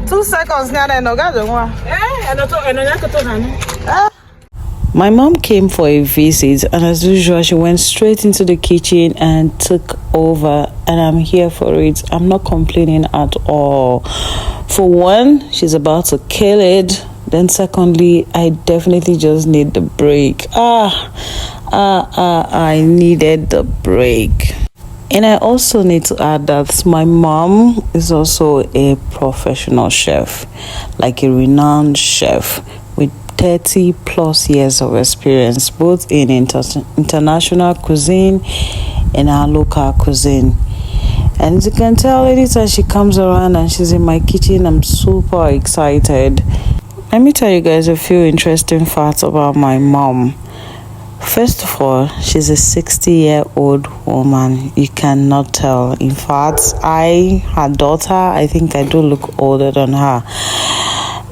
2 seconds. My mom came for a visit, and as usual, she went straight into the kitchen and took over, and I'm here for it. I'm not complaining at all. For one, she's about to kill it. Then secondly, I definitely just need the break. I needed the break. And I also need to add that my mom is also a professional chef, like a renowned chef with 30 plus years of experience, both in international cuisine and our local cuisine. And as you can tell, anytime she comes around and she's in my kitchen, I'm super excited. Let me tell you guys a few interesting facts about my mom. First of all, she's a 60-year-old woman. You cannot tell. In fact, her daughter, I think I do look older than her.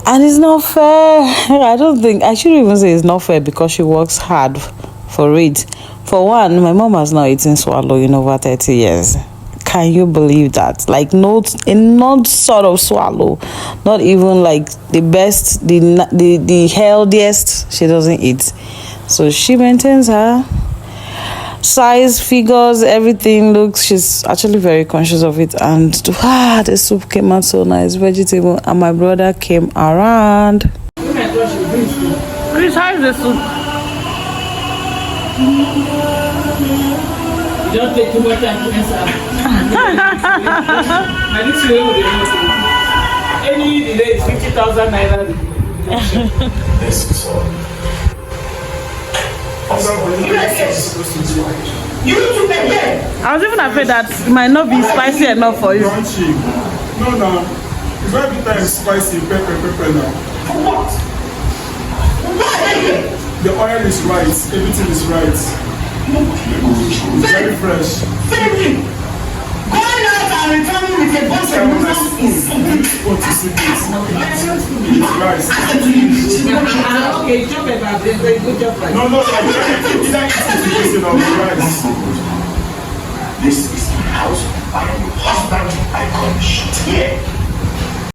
And it's not fair. I shouldn't even say it's not fair because she works hard for it. For one, my mom has not eaten swallow in over 30 years. Can you believe that? Like, not sort of swallow. Not even like the best, the healthiest she doesn't eat. So she maintains her size, figures, everything looks. She's actually very conscious of it. And the soup came out so nice, vegetable. And my brother came around. Chris, how is the soup? You don't take too much time to answer. And this way with the any delay is 50,000 naira. This is all. I was even afraid that it might not be spicy enough for you. No. It's every time spicy, pepper now. For what? The oil is right, everything is right. Very fresh. Very. Going out and returning with a bunch of noodles is What to see this? It's rice. Okay, chop it back. Very good job. No, it's like it's of the rice. This is the house I am your husband. I come shit here.